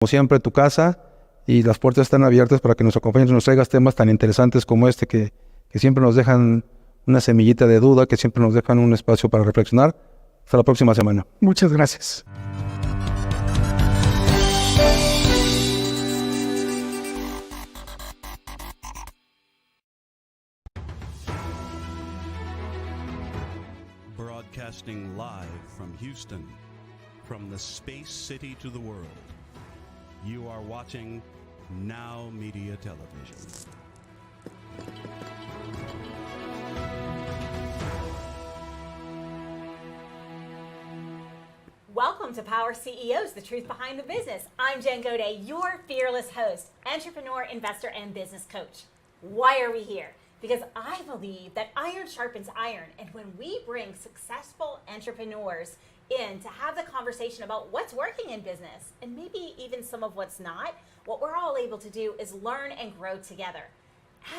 Como siempre, tu casa y las puertas están abiertas para que nos acompañes y nos traigas temas tan interesantes como este que siempre nos dejan una semillita de duda, que siempre nos dejan un espacio para reflexionar. Hasta la próxima semana. Muchas gracias. Broadcasting live from Houston, from the space city to the world. You are watching Now Media Television. Welcome to Power CEOs, the truth behind the business. I'm Jen Gaudet, your fearless host, entrepreneur, investor, and business coach. Why are we here? Because I believe that iron sharpens iron, and when we bring successful entrepreneurs in to have the conversation about what's working in business and maybe even some of what's not, what we're all able to do is learn and grow together.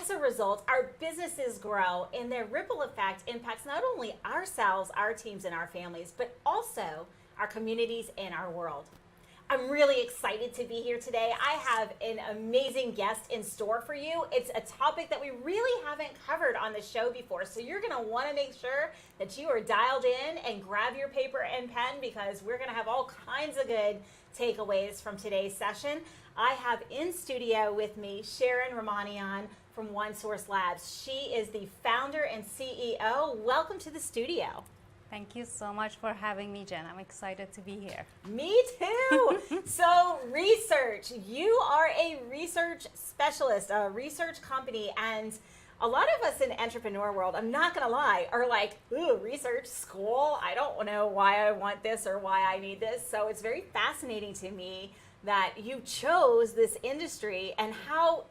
As a result, our businesses grow, and their ripple effect impacts not only ourselves, our teams, and our families, but also our communities and our world. I'm really excited to be here today. I have an amazing guest in store for you. It's a topic that we really haven't covered on the show before, so you're going to want to make sure that you are dialed in and grab your paper and pen, because we're going to have all kinds of good takeaways from today's session. I have in studio with me Sharon Ramanian from OneSource Labs. She is the founder and CEO. Welcome to the studio. Thank you so much for having me, Jen. I'm excited to be here. Me too. So research, you are a research specialist, a research company, and a lot of us in the entrepreneur world, I'm not going to lie, are like, ooh, research, school, I don't know why I want this or why I need this. So it's very fascinating to me that you chose this industry and how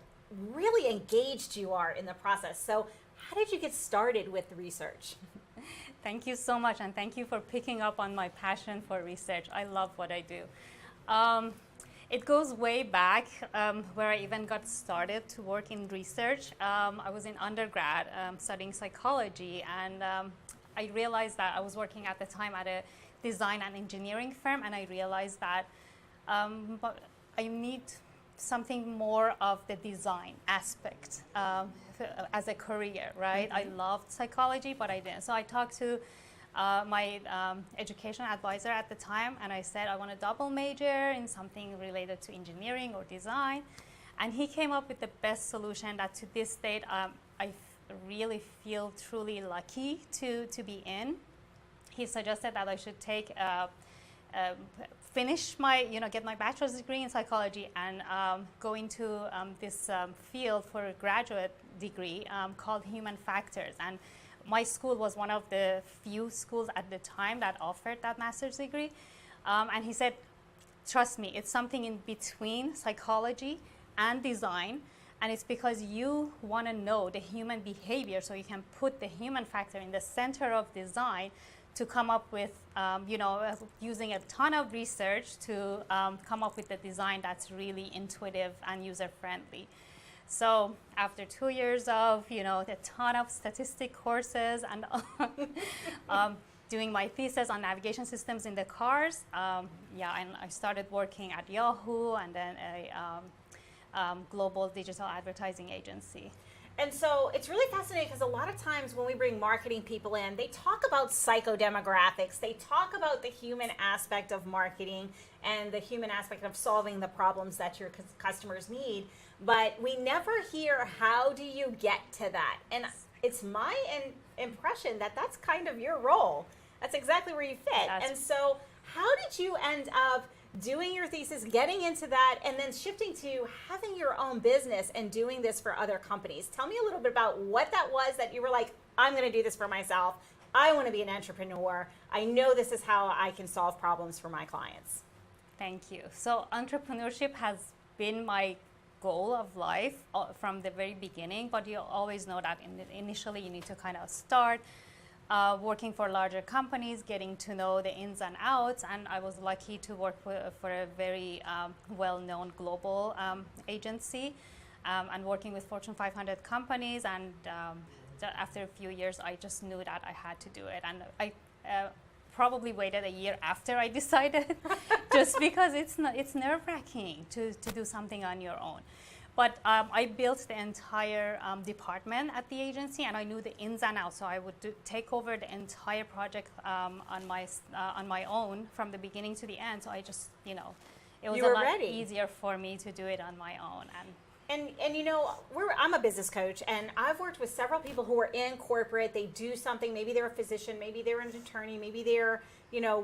really engaged you are in the process. So how did you get started with research? Thank you so much, and thank you for picking up on my passion for research. I love what I do. It goes way back where I even got started to work in research. I was in undergrad studying psychology, and I realized that I was working at the time at a design and engineering firm, and I realized that but I need something more of the design aspect as a career, right? I loved psychology, but I didn't. So I talked to my education advisor at the time, and I said I want to double major in something related to engineering or design. And he came up with the best solution that to this date I really feel truly lucky to be in. He suggested that I should take finish my, get my bachelor's degree in psychology and go into this field for a graduate degree called human factors. And my school was one of the few schools at the time that offered that master's degree. And he said, trust me, it's something in between psychology and design. And it's because you want to know the human behavior, so you can put the human factor in the center of design to come up with, using a ton of research to come up with a design that's really intuitive and user-friendly. So after 2 years of, a ton of statistic courses and doing my thesis on navigation systems in the cars, and I started working at Yahoo and then a global digital advertising agency. And so it's really fascinating because a lot of times when we bring marketing people in, they talk about psychodemographics, they talk about the human aspect of marketing and the human aspect of solving the problems that your customers need, but we never hear how do you get to that. And it's my impression that that's kind of your role. That's exactly where you fit. And so how did you end up doing your thesis, getting into that, and then shifting to having your own business and doing this for other companies? Tell me a little bit about what that was that you were like, I'm going to do this for myself. I want to be an entrepreneur. I know this is how I can solve problems for my clients. Thank you. So entrepreneurship has been my goal of life from the very beginning, but you always know that initially you need to kind of start working for larger companies, getting to know the ins and outs, and I was lucky to work for a very well-known global agency and working with Fortune 500 companies, and after a few years I just knew that I had to do it. And I probably waited a year after I decided, just because it's nerve-wracking to do something on your own. But I built the entire department at the agency, and I knew the ins and outs. So I would take over the entire project on my own from the beginning to the end. So I just, it was a lot easier for me to do it on my own. And I'm a business coach, and I've worked with several people who are in corporate. They do something. Maybe they're a physician. Maybe they're an attorney. Maybe they're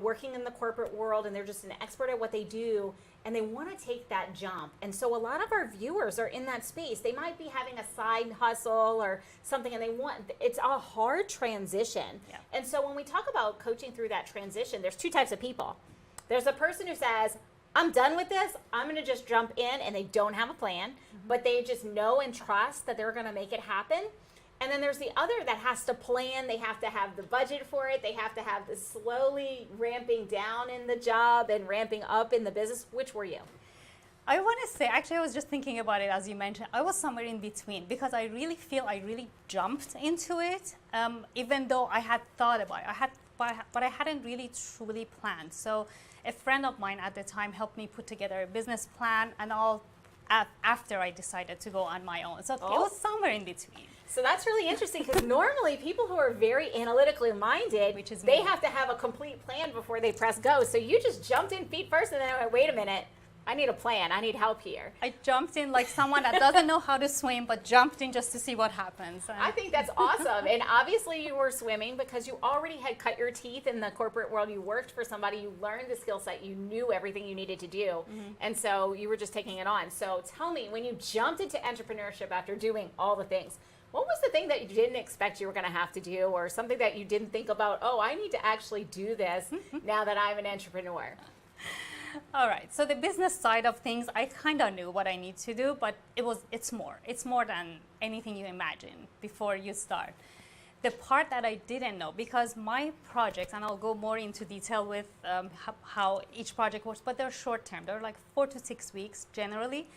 working in the corporate world, and they're just an expert at what they do. And they want to take that jump. And so a lot of our viewers are in that space. They might be having a side hustle or something, and it's a hard transition. Yeah. And so when we talk about coaching through that transition, there's two types of people. There's a person who says, I'm done with this. I'm going to just jump in, and they don't have a plan, but they just know and trust that they're going to make it happen. And then there's the other that has to plan. They have to have the budget for it. They have to have the slowly ramping down in the job and ramping up in the business. Which were you? I want to say, actually, I was just thinking about it as you mentioned. I was somewhere in between, because I really feel I really jumped into it, even though I had thought about it. But I hadn't really truly planned. So a friend of mine at the time helped me put together a business plan and all after I decided to go on my own. So it was somewhere in between. So that's really interesting, because normally people who are very analytically minded, Which is they me. have to have a complete plan before they press go. So you just jumped in feet first, and then I went, wait a minute, I need a plan. I need help here. I jumped in like someone that doesn't know how to swim, but jumped in just to see what happens. I think that's awesome. And obviously you were swimming because you already had cut your teeth in the corporate world. You worked for somebody. You learned the skill set. You knew everything you needed to do. And so you were just taking it on. So tell me, when you jumped into entrepreneurship after doing all the things, what was the thing that you didn't expect you were going to have to do, or something that you didn't think about, I need to actually do this now that I'm an entrepreneur? All right, so the business side of things, I kind of knew what I need to do, but it's more than anything you imagine before you start. The part that I didn't know, because my projects, and I'll go more into detail with how each project works, but they're short term. They're like 4 to 6 weeks generally.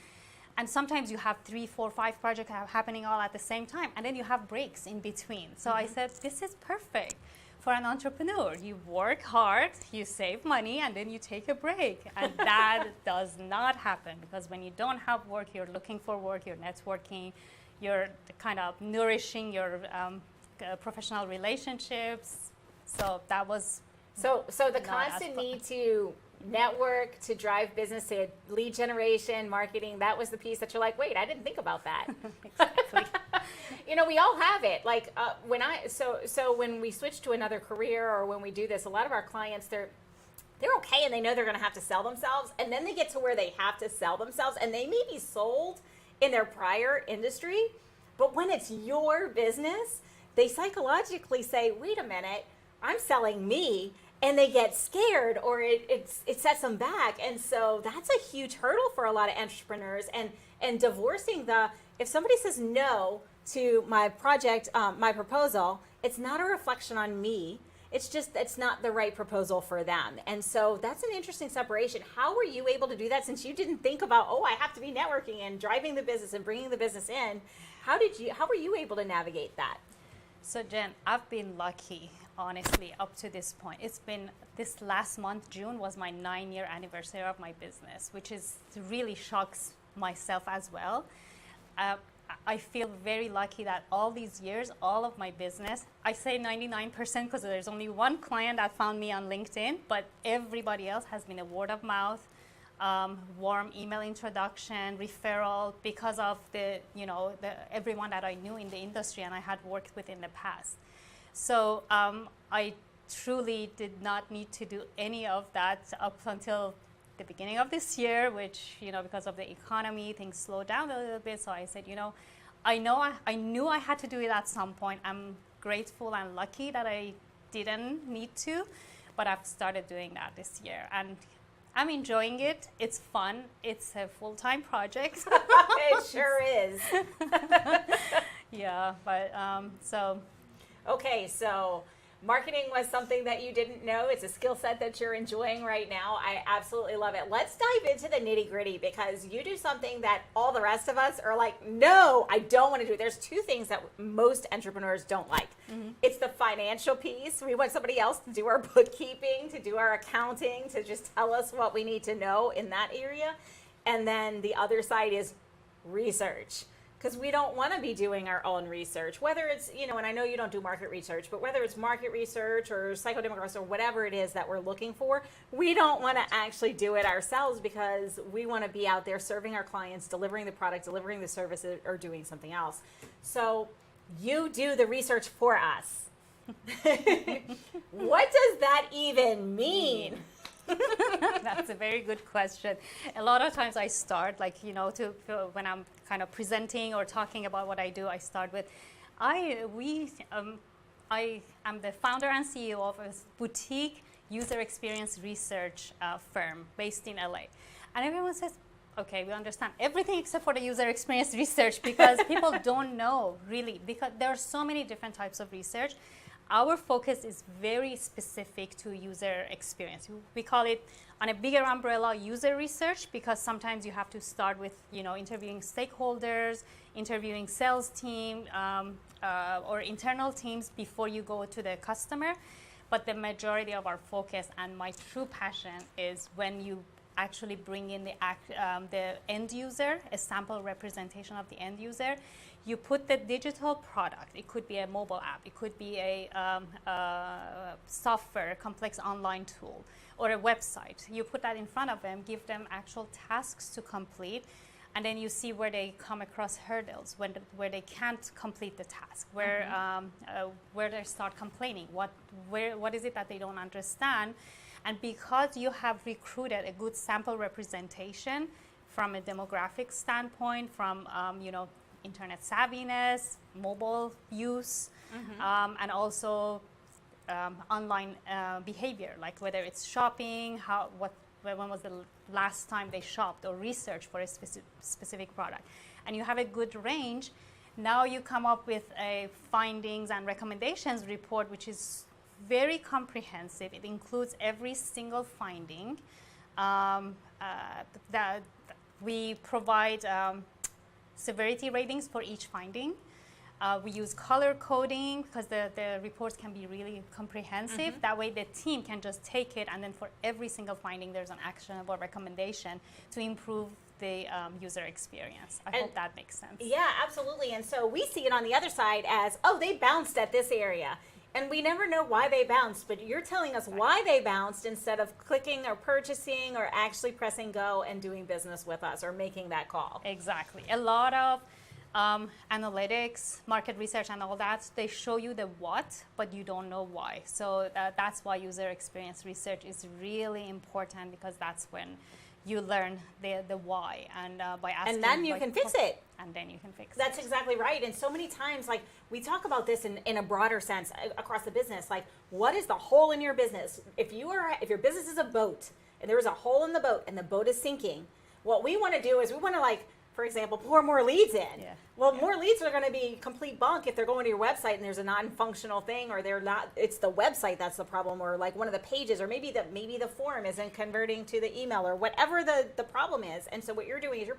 And sometimes you have 3, 4, 5 projects happening all at the same time, and then you have breaks in between. So I said, this is perfect for an entrepreneur. You work hard, you save money, and then you take a break. And that does not happen, because when you don't have work, you're looking for work, you're networking, you're kind of nourishing your professional relationships. So that was So the constant need to network, to drive business, to lead generation, marketing, that was the piece that you're like, wait, I didn't think about that. exactly. We all have it. Like when we switch to another career, or when we do this, a lot of our clients, they're okay, and they know they're going to have to sell themselves, and then they get to where they have to sell themselves, and they may be sold in their prior industry, but when it's your business, they psychologically say, wait a minute, I'm selling me, and they get scared, or it sets them back. And so that's a huge hurdle for a lot of entrepreneurs, and divorcing if somebody says no to my project, my proposal, it's not a reflection on me. It's just, it's not the right proposal for them. And so that's an interesting separation. How were you able to do that, since you didn't think about, I have to be networking and driving the business and bringing the business in? How were you able to navigate that? So Jen, I've been lucky, honestly, up to this point. It's been, this last month, June, was my 9-year anniversary of my business, which really shocks myself as well. I feel very lucky that all these years, all of my business, I say 99% because there's only one client that found me on LinkedIn, but everybody else has been a word of mouth, warm email introduction, referral, because of everyone that I knew in the industry and I had worked with in the past. So I truly did not need to do any of that up until the beginning of this year, which, because of the economy, things slowed down a little bit. So I said, I knew I had to do it at some point. I'm grateful and lucky that I didn't need to, but I've started doing that this year. And I'm enjoying it. It's fun. It's a full-time project. It sure is. Yeah, but so. Okay, so marketing was something that you didn't know. It's a skill set that you're enjoying right now. I absolutely love it. Let's dive into the nitty gritty, because you do something that all the rest of us are like, no, I don't want to do it. There's two things that most entrepreneurs don't like. It's the financial piece. We want somebody else to do our bookkeeping, to do our accounting, to just tell us what we need to know in that area. And then the other side is research, because we don't want to be doing our own research, whether it's, and I know you don't do market research, but whether it's market research or psychodemographics or whatever it is that we're looking for, we don't want to actually do it ourselves, because we want to be out there serving our clients, delivering the product, delivering the service, or doing something else. So you do the research for us. What does that even mean? That's a very good question. A lot of times I start, when I'm kind of presenting or talking about what I do, I start with, I am the founder and CEO of a boutique user experience research firm based in LA. And everyone says, okay, we understand everything except for the user experience research, because people don't know really, because there are so many different types of research. Our focus is very specific to user experience. We call it, on a bigger umbrella, user research, because sometimes you have to start with, interviewing stakeholders, interviewing sales team, or internal teams before you go to the customer. But the majority of our focus and my true passion is when you actually bring in the end user, a sample representation of the end user. You put the digital product, it could be a mobile app, it could be a software, a complex online tool, or a website. You put that in front of them, give them actual tasks to complete, and then you see where they come across hurdles, where they can't complete the task, where they start complaining, what is it that they don't understand. And because you have recruited a good sample representation from a demographic standpoint, from internet savviness, mobile use, and also online behavior, like whether it's shopping, when was the last time they shopped or researched for a specific product, and you have a good range. Now you come up with a findings and recommendations report, which is very comprehensive. It includes every single finding. That we provide severity ratings for each finding. We use color coding, because the reports can be really comprehensive. That way the team can just take it, and then for every single finding there's an actionable recommendation to improve the user experience. I hope that makes sense. Yeah, absolutely. And so we see it on the other side as, oh, they bounced at this area. And we never know why they bounced, but you're telling us why they bounced instead of clicking or purchasing or actually pressing go and doing business with us or making that call. Exactly. A lot of analytics, market research, and all that, they show you the what, but you don't know why. So that's why user experience research is really important, because that's when you learn the why, and by asking. And then you can fix it. And then you can fix it. That's exactly right. And so many times, like, we talk about this in a broader sense across the business. Like, what is the hole in your business? If your business is a boat and there is a hole in the boat and the boat is sinking, what we want to do is we want to, like, for example, pour more leads in. Yeah. Well, more leads are going to be complete bunk if they're going to your website and there's a non-functional thing, or they're not. It's the website that's the problem, or like one of the pages, or maybe the form isn't converting to the email, or whatever the problem is. And so what you're doing is you're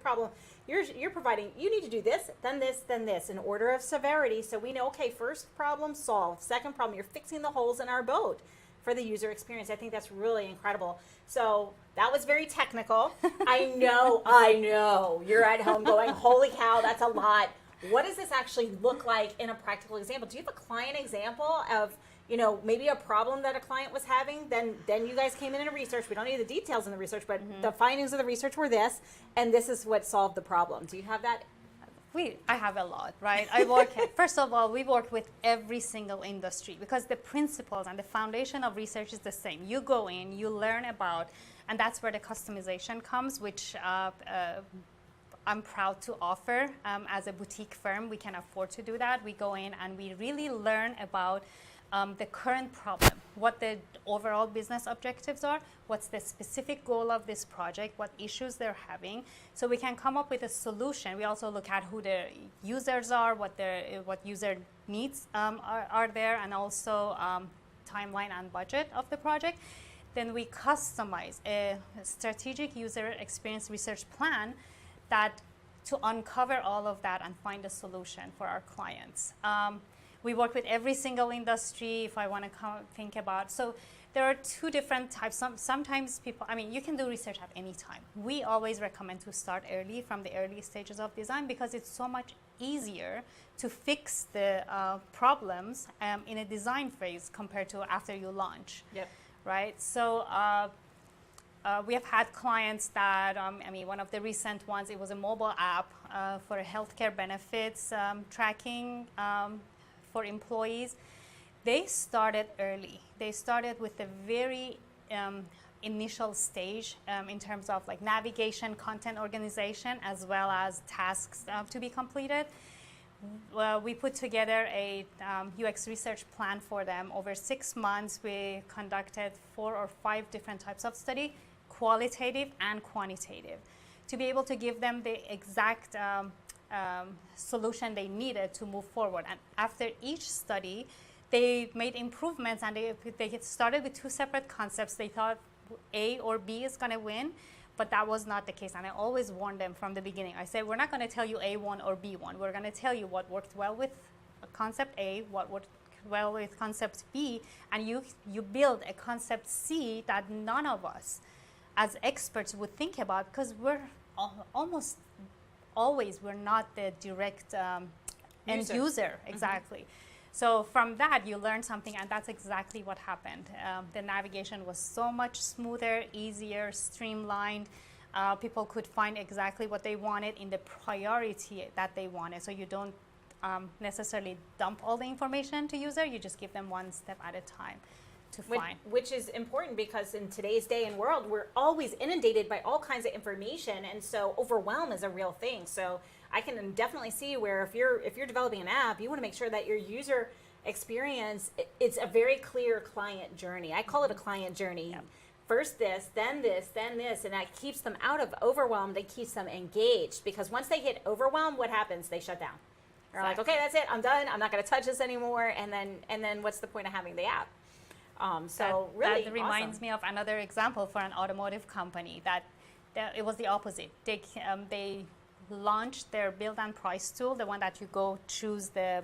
providing. You need to do this, then this, in order of severity. So we know, okay, first problem solved. Second problem, you're fixing the holes in our boat for the user experience. I think that's really incredible. So that was very technical. I know. You're at home going, holy cow, that's a lot. What does this actually look like in a practical example? Do you have a client example of, maybe a problem that a client was having? Then you guys came in a research. We don't need the details in the research, but the findings of the research were this, and this is what solved the problem. Do you have that? I have a lot, right? First of all, we work with every single industry, because the principles and the foundation of research is the same. You go in, you learn about, and that's where the customization comes, which I'm proud to offer. As a boutique firm, we can afford to do that. We go in and we really learn about the current problem, what the overall business objectives are, what's the specific goal of this project, what issues they're having, so we can come up with a solution. We also look at who the users are, what user needs are there, and also timeline and budget of the project, then we customize a strategic user experience research plan that to uncover all of that and find a solution for our clients. We work with every single industry, if I want to think about. So there are two different types. Sometimes people, I mean, you can do research at any time. We always recommend to start early, from the early stages of design, because it's so much easier to fix the problems in a design phase compared to after you launch. Yep. Right? So we have had clients that, I mean, one of the recent ones, it was a mobile app for healthcare benefits tracking for employees. They started early. They started with a very initial stage in terms of like navigation, content organization, as well as tasks to be completed. We put together a UX research plan for them. Over 6 months, we conducted 4 or 5 different types of study, qualitative and quantitative, to be able to give them the exact solution they needed to move forward. And after each study, they made improvements, and they started with 2 separate concepts. They thought A or B is going to win, but that was not the case. And I always warned them from the beginning. I said, we're not going to tell you A1 or B1. We're going to tell you what worked well with concept A, what worked well with concept B, and you build a concept C that none of us as experts would think about, because we're almost always, we're not the direct end user. Exactly. So from that, you learn something, and that's exactly what happened. The navigation was so much smoother, easier, streamlined. People could find exactly what they wanted in the priority that they wanted. So you don't necessarily dump all the information to user. You just give them one step at a time to find. Which is important, because in today's day and world, we're always inundated by all kinds of information, and so overwhelm is a real thing. So I can definitely see where if you're developing an app, you want to make sure that your user experience, it's a very clear client journey. I call it a client journey. Yep. First this, then this, then this, and that keeps them out of overwhelm. That keeps them engaged, because once they get overwhelmed, what happens? They shut down. They're like, okay, that's it. I'm done. I'm not going to touch this anymore. And then what's the point of having the app? So really, that reminds me of another example for an automotive company that it was the opposite. They launched their build and price tool, the one that you go choose the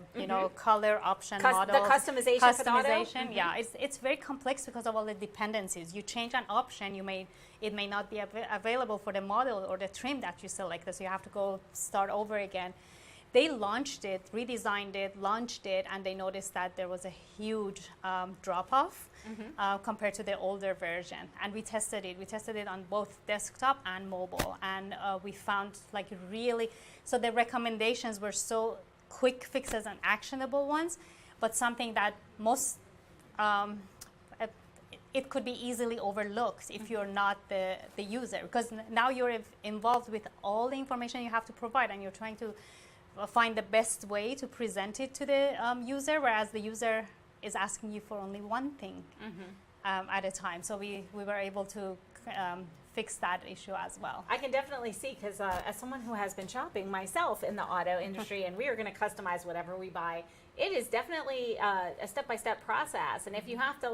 color option model, the customization for the auto? Yeah, it's very complex because of all the dependencies. You change an option, it may not be available for the model or the trim that you selected, so you have to go start over again. They launched it, redesigned it, launched it, and they noticed that there was a huge drop-off compared to the older version. And we tested it. We tested it on both desktop and mobile. And we found like really, so the recommendations were so quick fixes and actionable ones, but something that most, it could be easily overlooked if you're not the user. Because now you're involved with all the information you have to provide, and you're trying to find the best way to present it to the user, whereas the user is asking you for only one thing at a time. So we were able to fix that issue as well. I can definitely see, because as someone who has been shopping myself in the auto industry, and we are going to customize whatever we buy, it is definitely a step-by-step process. And if you have to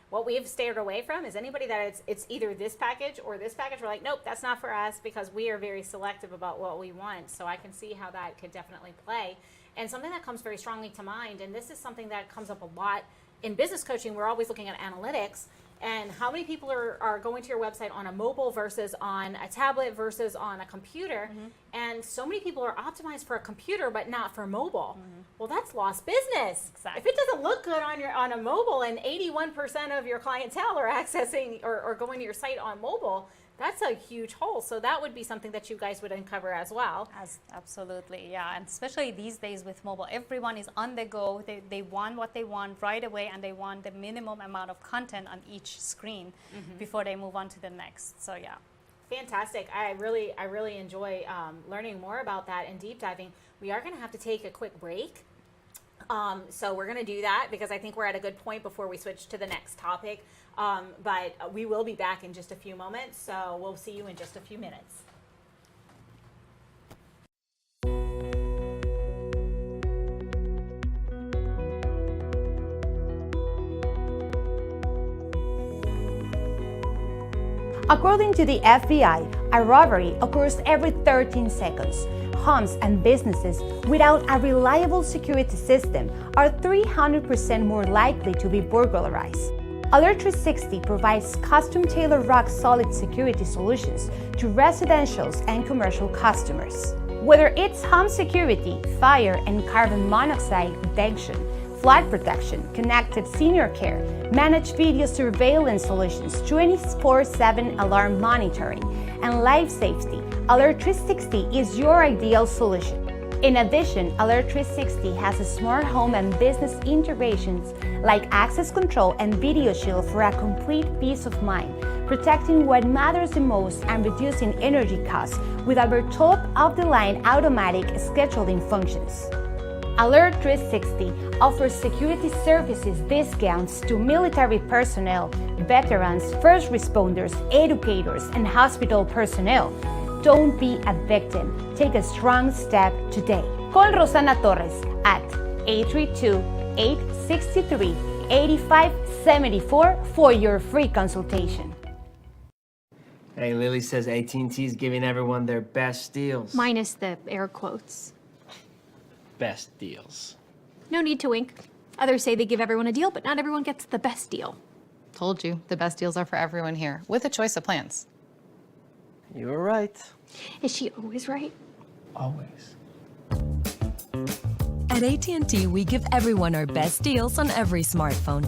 what we've stayed away from is anybody that it's either this package or this package. We're like, nope, that's not for us, because we are very selective about what we want. So I can see how that could definitely play. And something that comes very strongly to mind, and this is something that comes up a lot in business coaching, we're always looking at analytics and how many people are going to your website on a mobile versus on a tablet versus on a computer. And so many people are optimized for a computer but not for mobile. Well, that's lost business. Exactly. If it doesn't look good on a mobile, and 81% of your clientele are accessing or going to your site on mobile, that's a huge hole. So that would be something that you guys would uncover as well. Absolutely, yeah. And especially these days with mobile, everyone is on the go. They want what they want right away, and they want the minimum amount of content on each screen before they move on to the next. So yeah. Fantastic. I really enjoy learning more about that and deep diving. We are going to have to take a quick break. So we're going to do that because I think we're at a good point before we switch to the next topic. But we will be back in just a few moments. So we'll see you in just a few minutes. According to the FBI, a robbery occurs every 13 seconds. Homes and businesses without a reliable security system are 300% more likely to be burglarized. Alert 360 provides custom-tailored rock-solid security solutions to residential and commercial customers. Whether it's home security, fire and carbon monoxide detection, flood protection, connected senior care, managed video surveillance solutions, 24/7 alarm monitoring, and life safety, Alert 360 is your ideal solution. In addition, Alert 360 has smart home and business integrations like access control and video shield for a complete peace of mind, protecting what matters the most and reducing energy costs with our top-of-the-line automatic scheduling functions. Alert 360 offers security services discounts to military personnel, veterans, first responders, educators, and hospital personnel. Don't be a victim. Take a strong step today. Call Rosana Torres at 832-863-8574 for your free consultation. Hey, Lily says AT&T is giving everyone their best deals. Minus the air quotes. Best deals. No need to wink. Others say they give everyone a deal, but not everyone gets the best deal. Told you, the best deals are for everyone here, with a choice of plans. You were right. Is she always right? Always. At AT&T, we give everyone our best deals on every smartphone.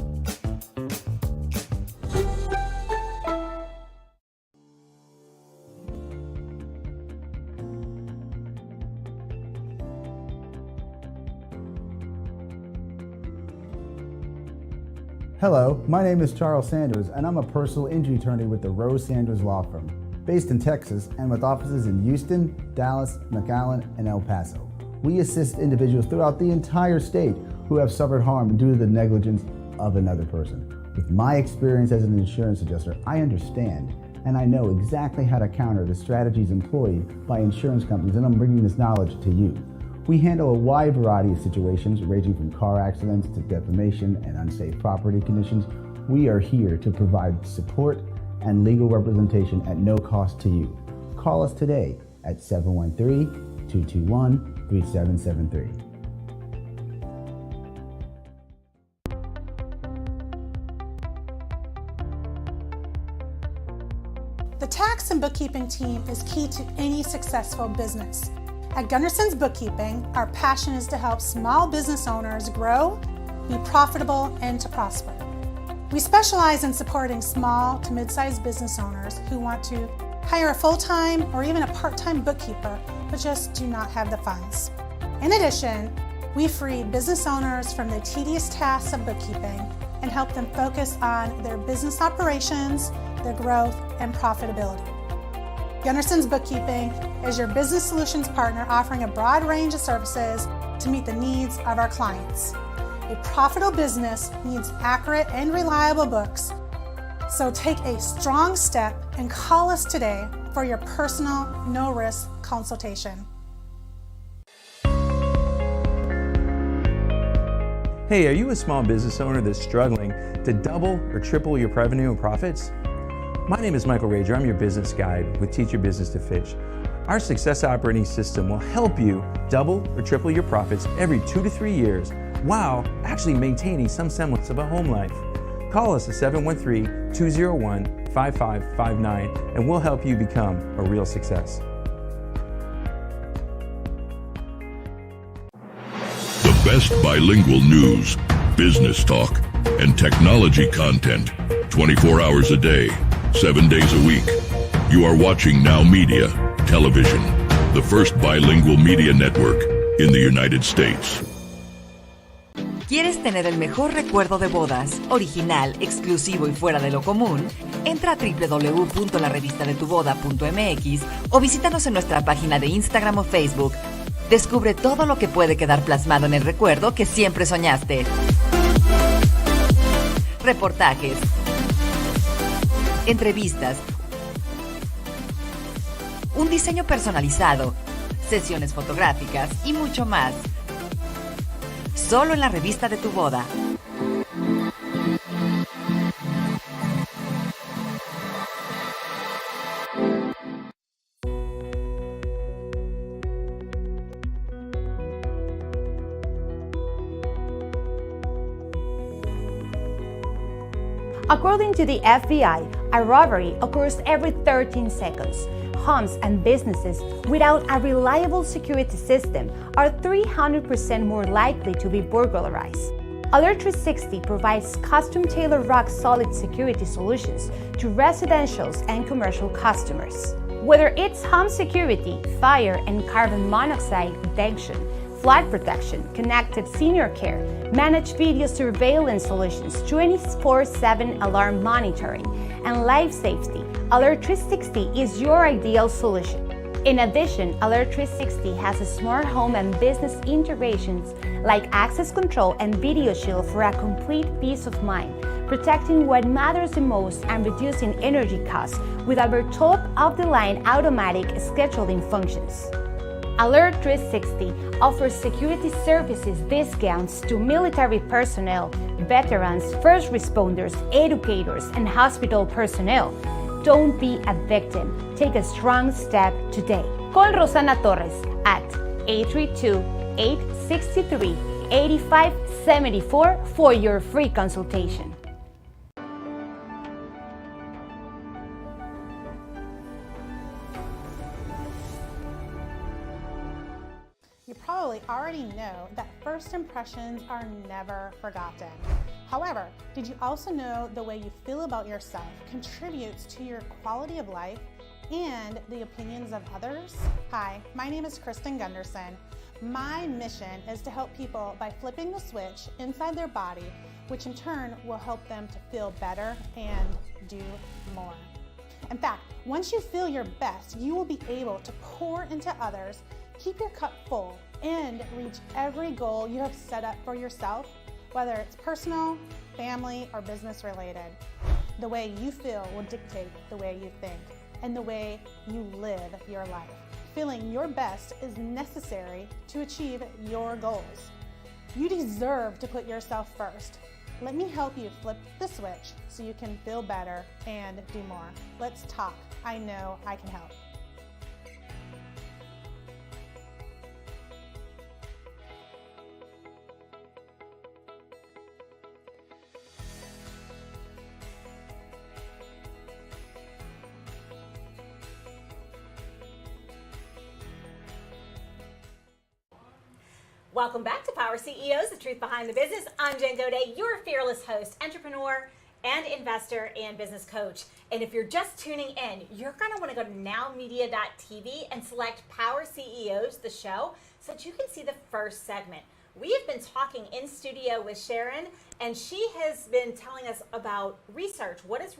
Hello, my name is Charles Sanders, and I'm a personal injury attorney with the Rose Sanders Law Firm, based in Texas and with offices in Houston, Dallas, McAllen, and El Paso. We assist individuals throughout the entire state who have suffered harm due to the negligence of another person. With my experience as an insurance adjuster, I understand and I know exactly how to counter the strategies employed by insurance companies, and I'm bringing this knowledge to you. We handle a wide variety of situations ranging from car accidents to defamation and unsafe property conditions. We are here to provide support and legal representation at no cost to you. Call us today at 713-221-3773. The tax and bookkeeping team is key to any successful business. At Gunderson's Bookkeeping, our passion is to help small business owners grow, be profitable, and to prosper. We specialize in supporting small to mid-sized business owners who want to hire a full-time or even a part-time bookkeeper, but just do not have the funds. In addition, we free business owners from the tedious tasks of bookkeeping and help them focus on their business operations, their growth, and profitability. Gunderson's Bookkeeping is your business solutions partner, offering a broad range of services to meet the needs of our clients. A profitable business needs accurate and reliable books, so take a strong step and call us today for your personal, no-risk consultation. Hey, are you a small business owner that's struggling to double or triple your revenue and profits? My name is Michael Rager. I'm your business guide with Teach Your Business to Fish. Our success operating system will help you double or triple your profits every 2 to 3 years while actually maintaining some semblance of a home life. Call us at 713-201-5559 and we'll help you become a real success. The best bilingual news, business talk, and technology content 24 hours a day, 7 days a week. You are watching Now Media Television, the first bilingual media network in the United States. ¿Quieres tener el mejor recuerdo de bodas, original, exclusivo y fuera de lo común? Entra a www.larevistadetuboda.mx o visítanos en nuestra página de Instagram o Facebook. Descubre todo lo que puede quedar plasmado en el recuerdo que siempre soñaste. Reportajes, entrevistas, un diseño personalizado, sesiones fotográficas y mucho más. Solo en la revista de tu boda. According to the FBI, a robbery occurs every 13 seconds. Homes and businesses without a reliable security system are 300% more likely to be burglarized. Alert 360 provides custom-tailored rock-solid security solutions to residential and commercial customers. Whether it's home security, fire and carbon monoxide detection, flood protection, connected senior care, managed video surveillance solutions, 24/7 alarm monitoring, and life safety, Alert 360 is your ideal solution. In addition, Alert 360 has a smart home and business integrations like access control and video shield for a complete peace of mind, protecting what matters the most and reducing energy costs with our top-of-the-line automatic scheduling functions. Alert 360 offers security services discounts to military personnel, veterans, first responders, educators, and hospital personnel. Don't be a victim. Take a strong step today. Call Rosana Torres at 832-863-8574 for your free consultation. You probably already know that first impressions are never forgotten. However, did you also know the way you feel about yourself contributes to your quality of life and the opinions of others? Hi, my name is Kristen Gunderson. My mission is to help people by flipping the switch inside their body, which in turn will help them to feel better and do more. In fact, once you feel your best, you will be able to pour into others, keep your cup full, and reach every goal you have set up for yourself, whether it's personal, family, or business related. The way you feel will dictate the way you think and the way you live your life. Feeling your best is necessary to achieve your goals. You deserve to put yourself first. Let me help you flip the switch so you can feel better and do more. Let's talk. I know I can help. Welcome back to Power CEOs, the truth behind the business. I'm Jen Gaudet, your fearless host, entrepreneur, and investor and business coach. And if you're just tuning in, you're going to want to go to nowmedia.tv and select Power CEOs, the show, so that you can see the first segment. We have been talking in studio with Sharon, and she has been telling us about research. Why is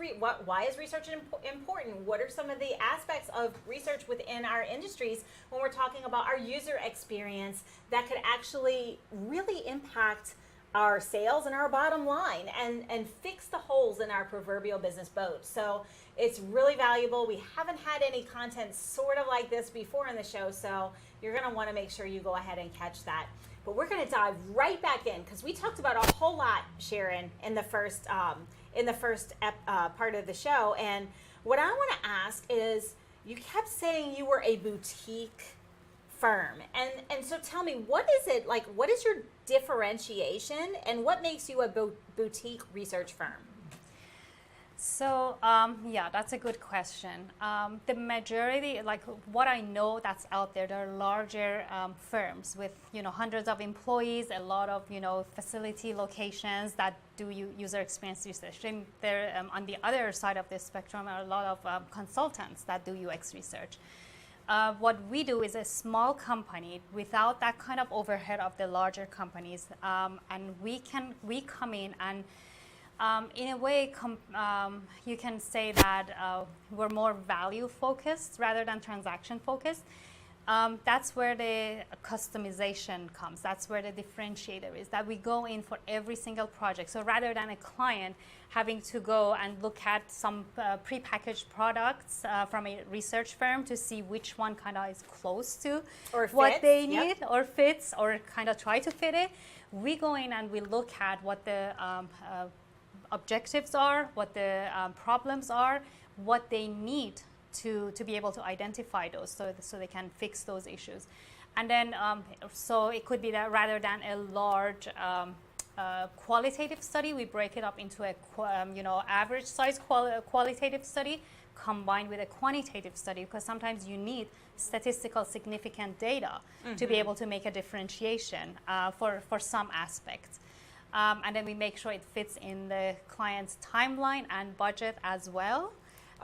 research important? What are some of the aspects of research within our industries when we're talking about our user experience that could actually really impact our sales and our bottom line and fix the holes in our proverbial business boat. So it's really valuable. We haven't had any content sort of like this before in the show, so you're going to want to make sure you go ahead and catch that. But we're going to dive right back in because we talked about a whole lot, Sharon, in the first part of the show. And what I want to ask is, you kept saying you were a boutique firm, and so tell me, what is it like? What is your differentiation, and what makes you a boutique research firm? So yeah, that's a good question. The majority, like what I know that's out there, there are larger firms with hundreds of employees, a lot of facility locations that do user experience research. And there, on the other side of the spectrum, are a lot of consultants that do UX research. What we do is a small company without that kind of overhead of the larger companies, and we come in and in a way, you can say that we're more value focused rather than transaction focused. That's where the customization comes. That's where the differentiator is, that we go in for every single project. So rather than a client having to go and look at some prepackaged products from a research firm to see which one kind of is close to what they need, or fits, or kind of try to fit it, we go in and we look at what the objectives are, what the problems are, what they need to be able to identify those, so they can fix those issues. And then so it could be that rather than a large qualitative study, we break it up into a average size qualitative study combined with a quantitative study, because sometimes you need statistical significant data to be able to make a differentiation for some aspects. And then we make sure it fits in the client's timeline and budget as well.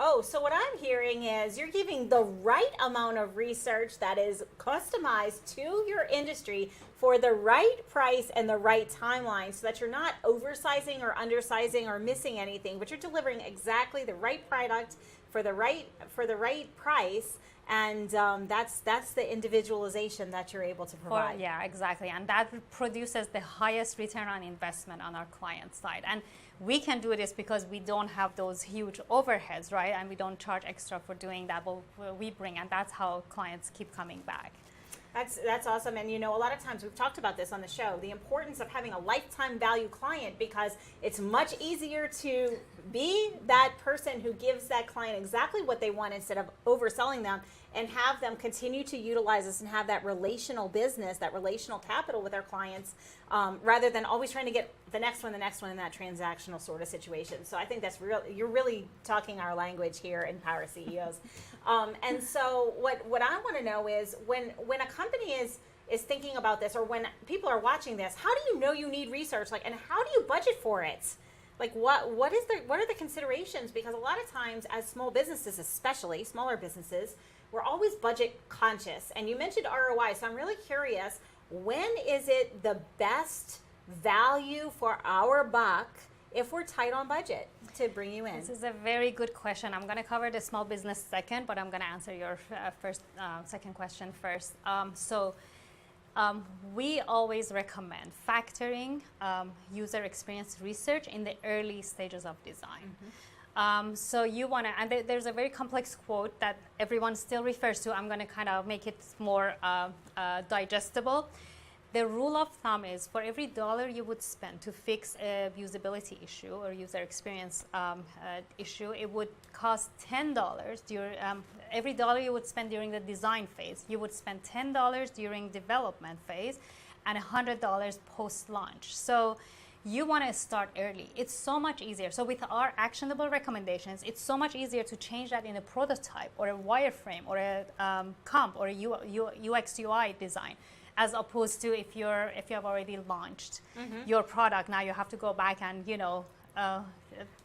Oh, so what I'm hearing is you're giving the right amount of research that is customized to your industry for the right price and the right timeline, so that you're not oversizing or undersizing or missing anything, but you're delivering exactly the right product for the right price. And that's the individualization that you're able to provide. Yeah, exactly. And that produces the highest return on investment on our client side. And we can do this because we don't have those huge overheads, right? And we don't charge extra for doing that, but we bring, and that's how clients keep coming back. That's awesome. And a lot of times we've talked about this on the show, the importance of having a lifetime value client, because it's much easier to be that person who gives that client exactly what they want instead of overselling them, and have them continue to utilize us and have that relational business, that relational capital with our clients, rather than always trying to get the next one in that transactional sort of situation. So I think that's real. You're really talking our language here in Power CEOs. And so what I want to know is when a company is thinking about this, or when people are watching this, how do you know you need research? And how do you budget for it? What are the considerations? Because a lot of times, as small businesses, especially smaller businesses, we're always budget conscious. And you mentioned ROI, so I'm really curious, when is it the best value for our buck if we're tight on budget to bring you in? This is a very good question. I'm going to cover the small business second, but I'm going to answer your second question first. We always recommend factoring user experience research in the early stages of design. So you want to, and there's a very complex quote that everyone still refers to. I'm going to kind of make it more digestible. The rule of thumb is for every $1 you would spend to fix a usability issue or user experience issue, it would cost $10 during every $1 you would spend during the design phase. You would spend $10 during development phase and $100 post-launch. So you want to start early. It's so much easier. So with our actionable recommendations, it's so much easier to change that in a prototype or a wireframe or a comp or a UX UI design, as opposed to if you have already launched your product. Now you have to go back and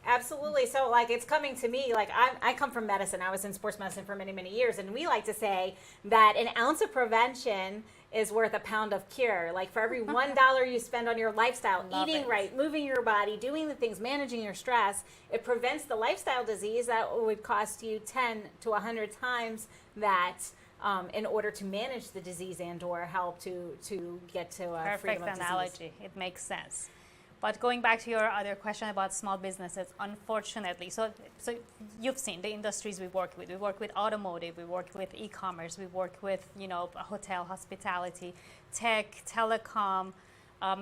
Absolutely. So it's coming to me, I come from medicine. I was in sports medicine for many, many years, and we like to say that an ounce of prevention is worth a pound of cure. For every $1 you spend on your lifestyle, eating right, moving your body, doing the things, managing your stress, it prevents the lifestyle disease that would cost you 10 to 100 times that in order to manage the disease and or help to get to a freedom of perfect analogy. It makes sense. But going back to your other question about small businesses, unfortunately, so you've seen the industries we work with. We work with automotive, we work with e-commerce, we work with hotel, hospitality, tech, telecom,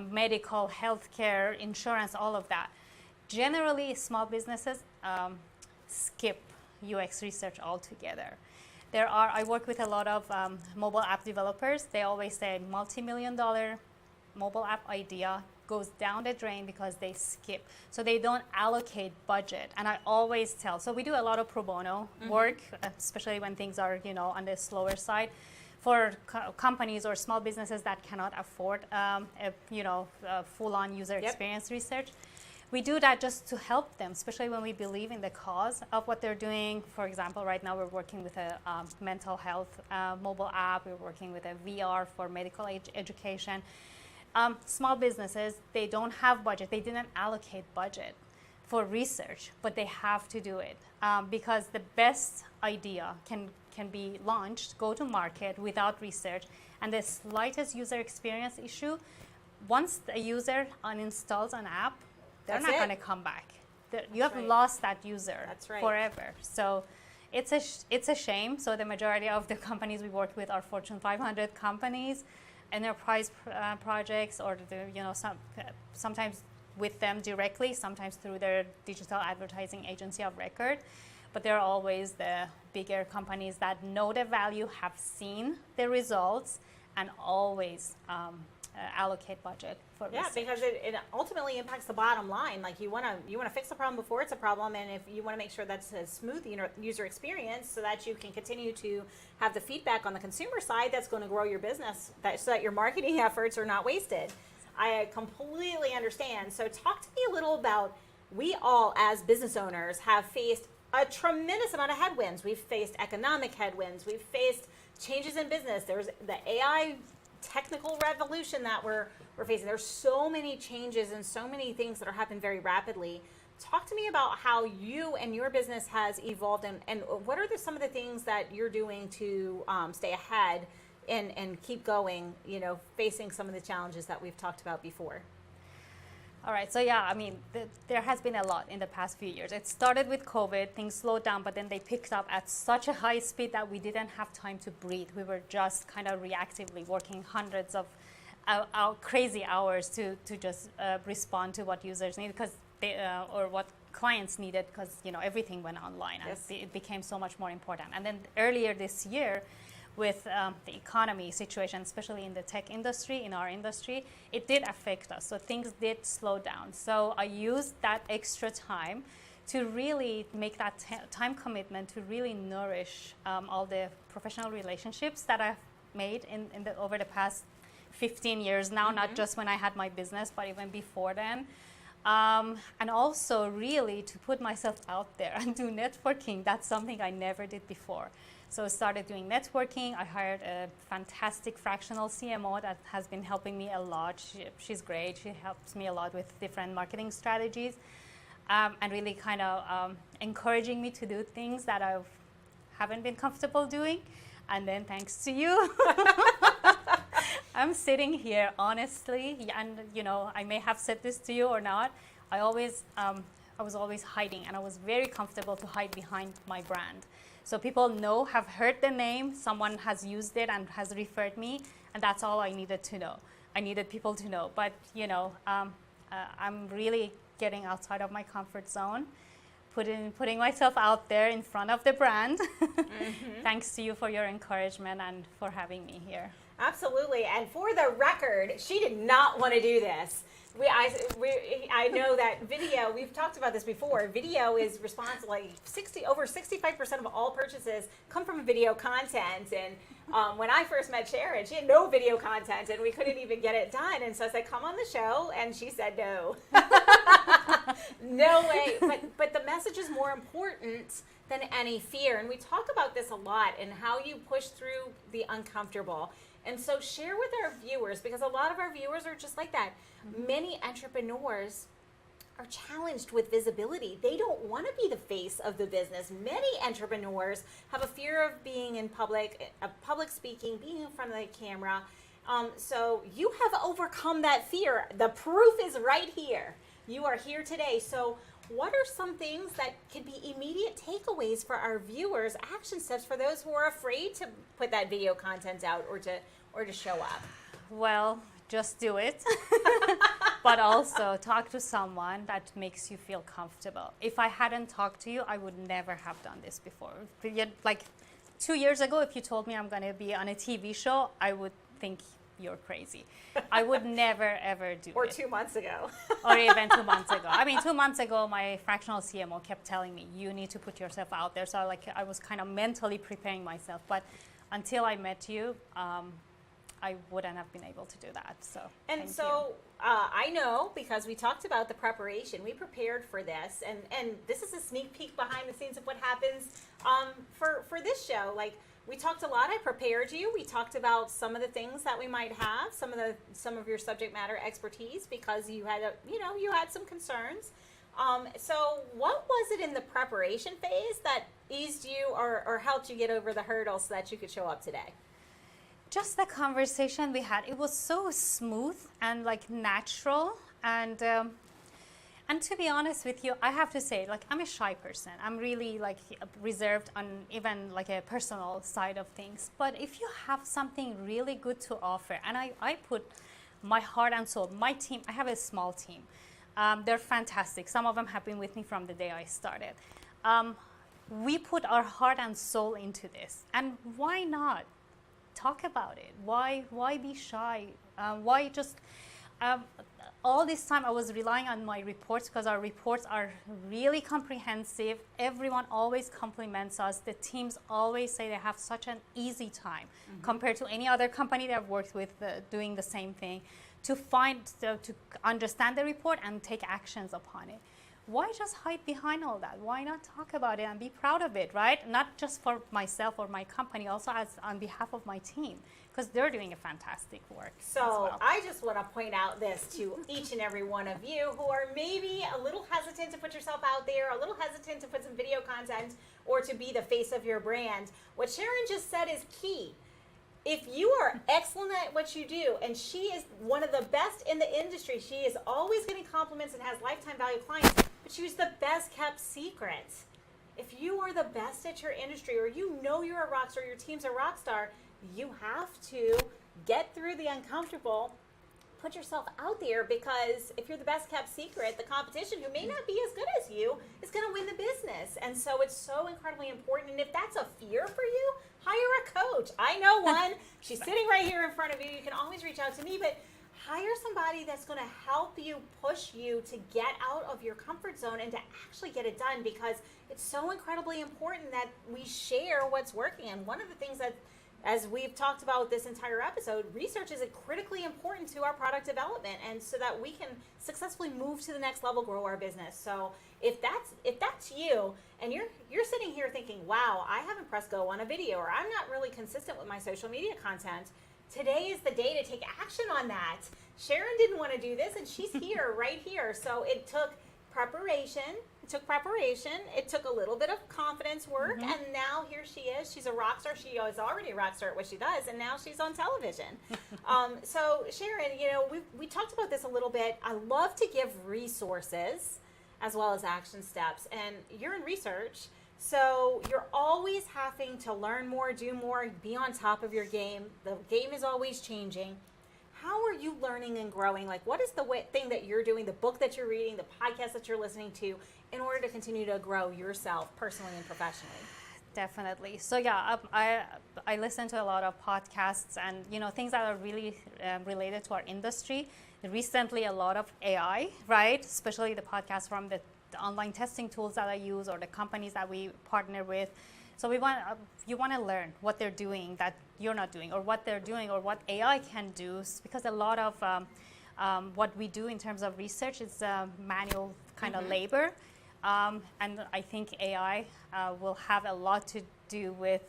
medical, healthcare, insurance, all of that. Generally, small businesses skip UX research altogether. I work with a lot of mobile app developers. They always say multi-million-dollar mobile app idea goes down the drain because they skip. So they don't allocate budget. And I always tell, so we do a lot of pro bono work, especially when things are, on the slower side, for companies or small businesses that cannot afford, full-on user experience research. We do that just to help them, especially when we believe in the cause of what they're doing. For example, right now we're working with a mental health mobile app. We're working with a VR for medical education. Small businesses, they don't have budget. They didn't allocate budget for research, but they have to do it because the best idea can be launched, go to market without research, and the slightest user experience issue, once a user uninstalls an app, they're not going to come back. You have lost that user forever. So it's a shame. So the majority of the companies we work with are Fortune 500 companies, enterprise projects, or sometimes with them directly, sometimes through their digital advertising agency of record. But they're always the bigger companies that know the value, have seen the results, and always allocate budget for Yeah, research. because it ultimately impacts the bottom line. Like you want to fix the problem before it's a problem, and if you want to make sure that's a smooth user experience, so that you can continue to have the feedback on the consumer side, that's going to grow your business, so that your marketing efforts are not wasted. I completely understand. So talk to me a little about, we all as business owners have faced a tremendous amount of headwinds. We've faced economic headwinds. We've faced changes in business. There's the AI technical revolution that we're facing. There's so many changes and so many things that are happening very rapidly. Talk to me about how you and your business has evolved, and what are some of the things that you're doing to stay ahead and keep going, facing some of the challenges that we've talked about before. All right, so yeah, I mean, there has been a lot in the past few years. It started with COVID, things slowed down, but then they picked up at such a high speed that we didn't have time to breathe. We were just kind of reactively working hundreds of crazy hours to just respond to what users needed, because or what clients needed, because everything went online. Yes. And it became so much more important. And then earlier this year, with the economy situation, especially in the tech industry, in our industry, it did affect us. So things did slow down. So I used that extra time to really make that time commitment to really nourish all the professional relationships that I've made over the past 15 years now, not just when I had my business, but even before then. And also really to put myself out there and do networking. That's something I never did before. So I started doing networking. I hired a fantastic fractional CMO that has been helping me a lot. She's great. She helps me a lot with different marketing strategies, and really kind of encouraging me to do things that I haven't been comfortable doing. And then thanks to you, I'm sitting here honestly, and I may have said this to you or not. I was always hiding, and I was very comfortable to hide behind my brand. So people have heard the name, someone has used it and has referred me, and that's all I needed to know. I needed people to know. But, I'm really getting outside of my comfort zone, putting myself out there in front of the brand. Thanks to you for your encouragement and for having me here. Absolutely. And for the record, she did not want to do this. I know that video, we've talked about this before, video is responsible, like over 65% of all purchases come from video content. And when I first met Sharon, she had no video content and we couldn't even get it done. And so I said, come on the show. And she said no. No way. But the message is more important than any fear. And we talk about this a lot, and how you push through the uncomfortable. And so share with our viewers, because a lot of our viewers are just like that. Many entrepreneurs are challenged with visibility. They don't want to be the face of the business. Many entrepreneurs have a fear of being in public, public speaking, being in front of the camera. So you have overcome that fear. The proof is right here. You are here today. So what are some things that could be immediate takeaways for our viewers, action steps for those who are afraid to put that video content out or to show up? Well, just do it. But also talk to someone that makes you feel comfortable. If I hadn't talked to you, I would never have done this before. Like 2 years ago, if you told me I'm going to be on a TV show, I would think you're crazy. I would never, ever do it. Or 2 months ago. Or even 2 months ago. I mean, 2 months ago, my fractional CMO kept telling me, you need to put yourself out there. So I was kind of mentally preparing myself. But until I met you, I wouldn't have been able to do that. So I know, because we talked about the preparation. We prepared for this, and this is a sneak peek behind the scenes of what happens for this show. Like, we talked a lot. I prepared you. We talked about some of the things that we might have, some of your subject matter expertise, because you had you had some concerns. So what was it in the preparation phase that eased you or helped you get over the hurdles so that you could show up today? Just the conversation we had, it was so smooth and like natural, and to be honest with you, I have to say, like, I'm a shy person. I'm really like reserved on even like a personal side of things. But if you have something really good to offer, and I put my heart and soul, my team, I have a small team. They're fantastic. Some of them have been with me from the day I started. We put our heart and soul into this, and why not talk about it? Why be shy? Why just all this time I was relying on my reports because our reports are really comprehensive. Everyone always compliments us. The teams always say they have such an easy time compared to any other company that I've worked with doing the same thing to understand the report and take actions upon it. Why just hide behind all that? Why not talk about it and be proud of it, right? Not just for myself or my company, also on behalf of my team, because they're doing a fantastic work. So I just want to point out this to each and every one of you who are maybe a little hesitant to put yourself out there, a little hesitant to put some video content or to be the face of your brand. What Sharon just said is key. If you are excellent at what you do, and she is one of the best in the industry, she is always getting compliments and has lifetime value clients, but she's the best kept secret. If you are the best at your industry, or you know you're a rock star, your team's a rock star, you have to get through the uncomfortable, put yourself out there, because if you're the best kept secret, the competition, who may not be as good as you, is going to win the business. And so it's so incredibly important. And if that's a fear for you, hire a coach. I know one. She's sitting right here in front of you. You can always reach out to me, but hire somebody that's going to help you, push you to get out of your comfort zone and to actually get it done, because it's so incredibly important that we share what's working. And one of the things that, as we've talked about this entire episode, research is critically important to our product development, and so that we can successfully move to the next level, grow our business. So if that's you, and you're sitting here thinking, wow, I haven't pressed go on a video, or I'm not really consistent with my social media content, today is the day to take action on that. Sharon didn't want to do this, and she's here, right here. So it took preparation. It took a little bit of confidence work, and now here she is. She's a rock star. She is already a rock star at what she does, and now she's on television. So Sharon, we talked about this a little bit. I love to give resources as well as action steps, and you're in research, so you're always having to learn more, do more, be on top of your game. The game is always changing. How are you learning and growing? Like, what is the thing that you're doing, the book that you're reading, the podcast that you're listening to, in order to continue to grow yourself personally and professionally? Definitely. So yeah, I listen to a lot of podcasts and things that are really related to our industry. Recently, a lot of AI, right? Especially the podcasts from the online testing tools that I use, or the companies that we partner with. So you want to learn what they're doing that you're not doing, or what they're doing, or what AI can do, because a lot of what we do in terms of research is manual kind of labor. And I think AI will have a lot to do with,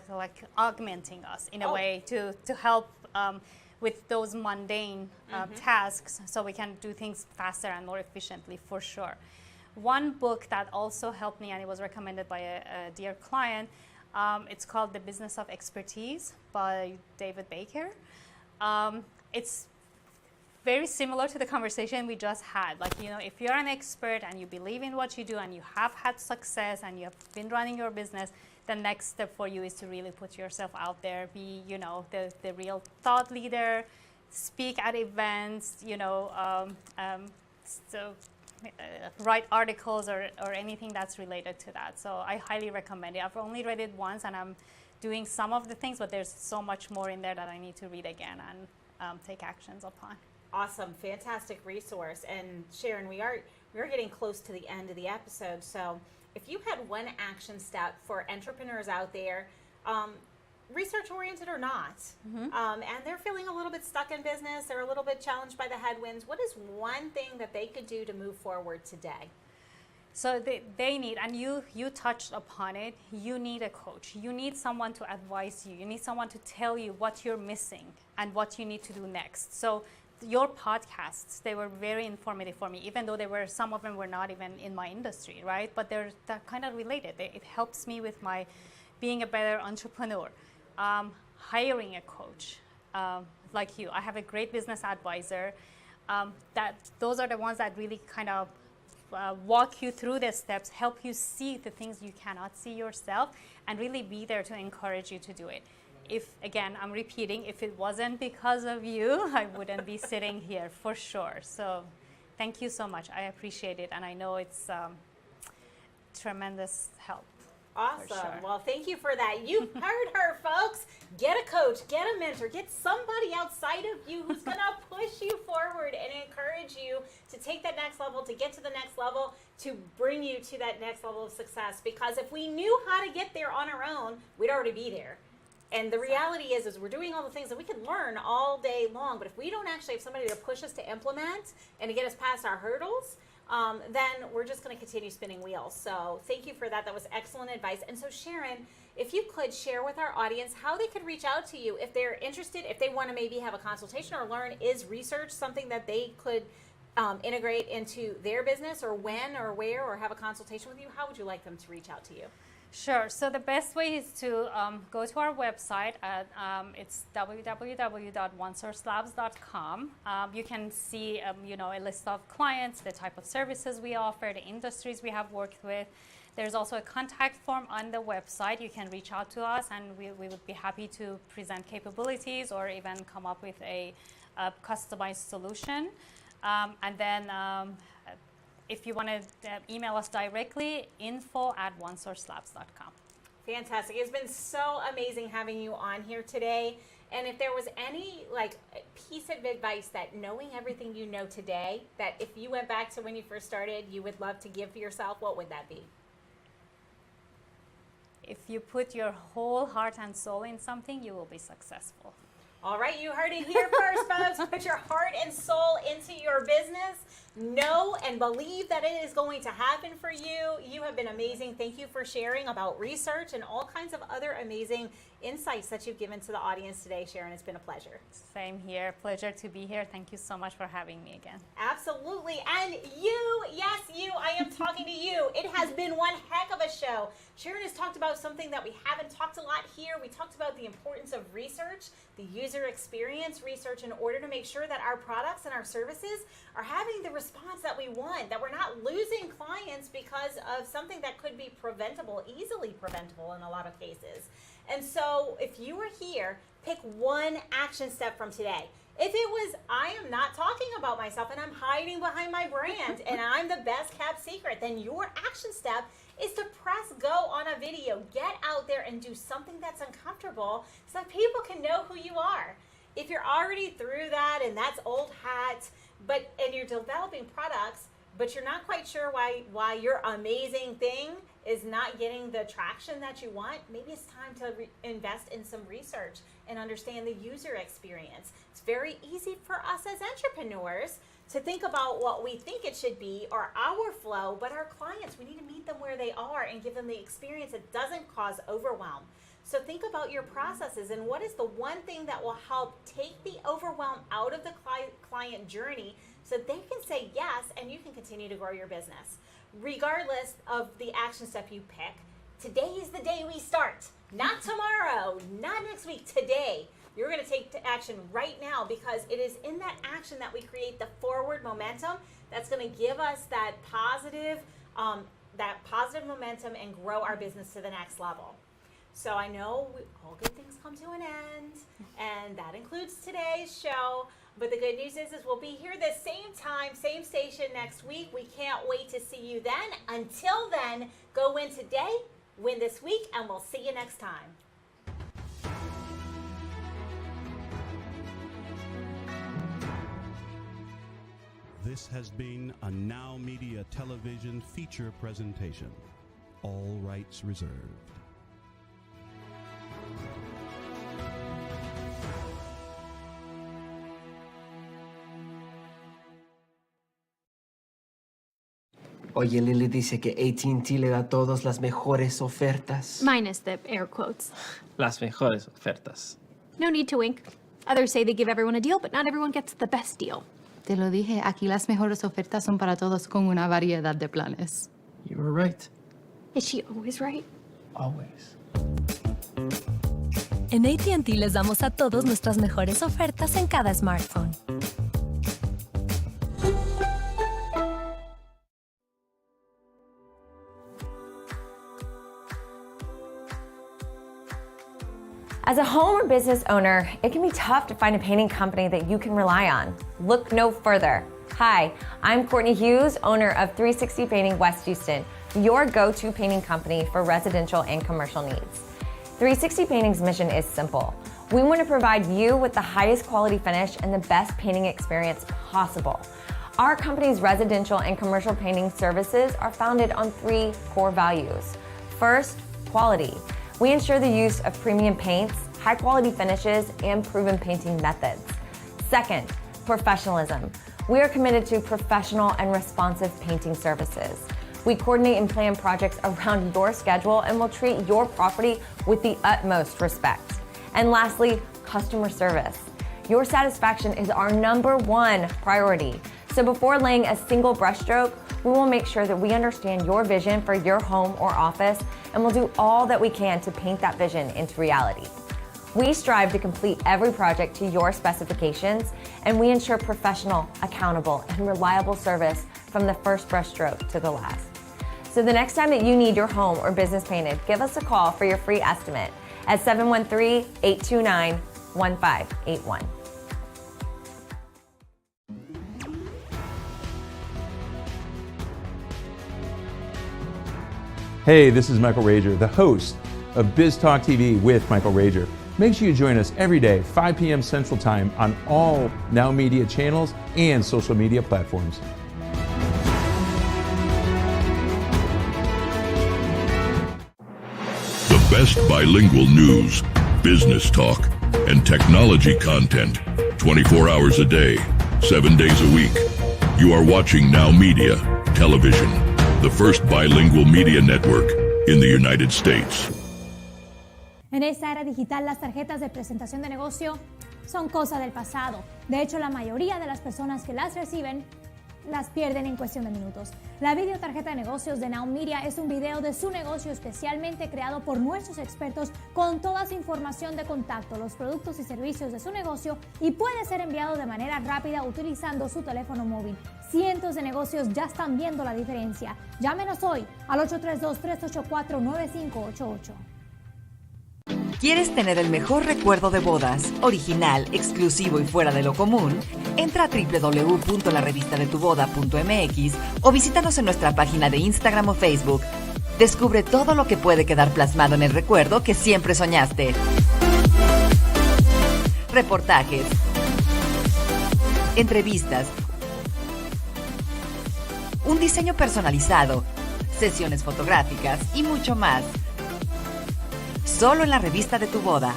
like augmenting us in a way to help with those mundane tasks, so we can do things faster and more efficiently, for sure. One book that also helped me, and it was recommended by a dear client, it's called The Business of Expertise by David Baker. It's very similar to the conversation we just had. Like, if you're an expert and you believe in what you do and you have had success and you have been running your business, the next step for you is to really put yourself out there, be, the real thought leader, speak at events, write articles or anything that's related to that. So I highly recommend it. I've only read it once, and I'm doing some of the things, but there's so much more in there that I need to read again and take actions upon. Awesome, fantastic resource. And Sharon, we are getting close to the end of the episode. So if you had one action step for entrepreneurs out there, research-oriented or not, and they're feeling a little bit stuck in business, they're a little bit challenged by the headwinds, what is one thing that they could do to move forward today? So they need, and you touched upon it, you need a coach. You need someone to advise you. You need someone to tell you what you're missing and what you need to do next. So your podcasts, they were very informative for me, even though some of them were not even in my industry, right? But they're kind of related. It helps me with my being a better entrepreneur. Hiring a coach like you. I have a great business advisor. Those are the ones that really kind of walk you through the steps, help you see the things you cannot see yourself, and really be there to encourage you to do it. Again, I'm repeating, if it wasn't because of you, I wouldn't be sitting here, for sure. So thank you so much. I appreciate it, and I know it's tremendous help. Awesome. sure. Well, thank you for that. You heard her, folks. Get a coach, get a mentor, get somebody outside of you who's going to push you forward and encourage you to take that next level, to get to the next level, to bring you to that next level of success. Because if we knew how to get there on our own, we'd already be there. And the reality is we're doing all the things that we can learn all day long, but if we don't actually have somebody to push us to implement and to get us past our hurdles, then we're just going to continue spinning wheels. So thank you for that. That was excellent advice. And so Sharon, if you could share with our audience how they could reach out to you if they're interested, if they want to maybe have a consultation or learn, is research something that they could integrate into their business, or when or where, or have a consultation with you, how would you like them to reach out to you? Sure. So the best way is to go to our website. It's www.onesourcelabs.com. You can see, a list of clients, the type of services we offer, the industries we have worked with. There's also a contact form on the website. You can reach out to us, and we would be happy to present capabilities or even come up with a customized solution. And then if you want to email us directly, info@onesourcelabs.com. Fantastic. It's been so amazing having you on here today. And if there was any piece of advice that, knowing everything you know today, that if you went back to when you first started, you would love to give yourself, what would that be? If you put your whole heart and soul in something, you will be successful. All right, you heard it here first, folks. Put your heart and soul into your business. Know and believe that it is going to happen for you. You have been amazing. Thank you for sharing about research and all kinds of other amazing insights that you've given to the audience today, Sharon. It's been a pleasure. Same here. Pleasure to be here. Thank you so much for having me again. Absolutely. And you, yes, you, I am talking to you. It has been one heck of a show. Sharon has talked about something that we haven't talked a lot here. We talked about the importance of research, the user experience research, in order to make sure that our products and our services are having the response that we want, that we're not losing clients because of something that could be preventable, easily preventable in a lot of cases. And so if you were here, pick one action step from today. If it was, I am not talking about myself and I'm hiding behind my brand and I'm the best kept secret, then your action step is to press go on a video. Get out there and do something that's uncomfortable so that people can know who you are. If you're already through that and that's old hat, and you're developing products, but you're not quite sure why your amazing thing is not getting the traction that you want, maybe it's time to invest in some research and understand the user experience. It's very easy for us as entrepreneurs to think about what we think it should be or our flow, but our clients, we need to meet them where they are and give them the experience that doesn't cause overwhelm. So think about your processes and what is the one thing that will help take the overwhelm out of the client journey so they can say yes and you can continue to grow your business. Regardless of the action step you pick, today is the day we start. Not tomorrow, not next week, today. You're going to take action right now, because it is in that action that we create the forward momentum that's going to give us that positive momentum and grow our business to the next level. So I know all good things come to an end, and that includes today's show. But the good news is we'll be here the same time, same station next week. We can't wait to see you then. Until then, go win today, win this week, and we'll see you next time. This has been a Now Media Television feature presentation. All rights reserved. Oye, Lily dice que AT&T le da a todos las mejores ofertas. Minus the air quotes. Las mejores ofertas. No need to wink. Others say they give everyone a deal, but not everyone gets the best deal. Te lo dije, aquí las mejores ofertas son para todos con una variedad de planes. You were right. Is she always right? Always. En AT&T les damos a todos nuestras mejores ofertas en cada smartphone. As a home or business owner, it can be tough to find a painting company that you can rely on. Look no further. Hi, I'm Courtney Hughes, owner of 360 Painting West Houston. your go-to painting company for residential and commercial needs. 360 Painting's mission is simple. We want to provide you with the highest quality finish and the best painting experience possible. Our company's residential and commercial painting services are founded on 3 core values. First, quality. We ensure the use of premium paints, high quality finishes, and proven painting methods. Second, professionalism. We are committed to professional and responsive painting services. We coordinate and plan projects around your schedule and will treat your property with the utmost respect. And lastly, customer service. Your satisfaction is our #1 priority. So before laying a single brushstroke, we will make sure that we understand your vision for your home or office, and we'll do all that we can to paint that vision into reality. We strive to complete every project to your specifications, and we ensure professional, accountable, and reliable service from the first brushstroke to the last. So the next time that you need your home or business painted, give us a call for your free estimate at 713-829-1581. Hey, this is Michael Rager, the host of Biz Talk TV with Michael Rager. Make sure you join us every day, 5 p.m. Central Time on all Now Media channels and social media platforms. The best bilingual news, business talk, and technology content 24 hours a day, 7 days a week. You are watching Now Media Television, the first bilingual media network in the United States. En esta era digital, las tarjetas de presentación de negocio son cosa del pasado. De hecho, la mayoría de las personas que las reciben las pierden en cuestión de minutos. La videotarjeta de negocios de Now Media es un video de su negocio especialmente creado por nuestros expertos con toda su información de contacto, los productos y servicios de su negocio, y puede ser enviado de manera rápida utilizando su teléfono móvil. Cientos de negocios ya están viendo la diferencia. Llámenos hoy al 832-384-9588. ¿Quieres tener el mejor recuerdo de bodas, original, exclusivo y fuera de lo común? Entra a www.larevistadetuboda.mx o visítanos en nuestra página de Instagram o Facebook. Descubre todo lo que puede quedar plasmado en el recuerdo que siempre soñaste. Reportajes, entrevistas, un diseño personalizado, sesiones fotográficas y mucho más. Solo en la revista de tu boda.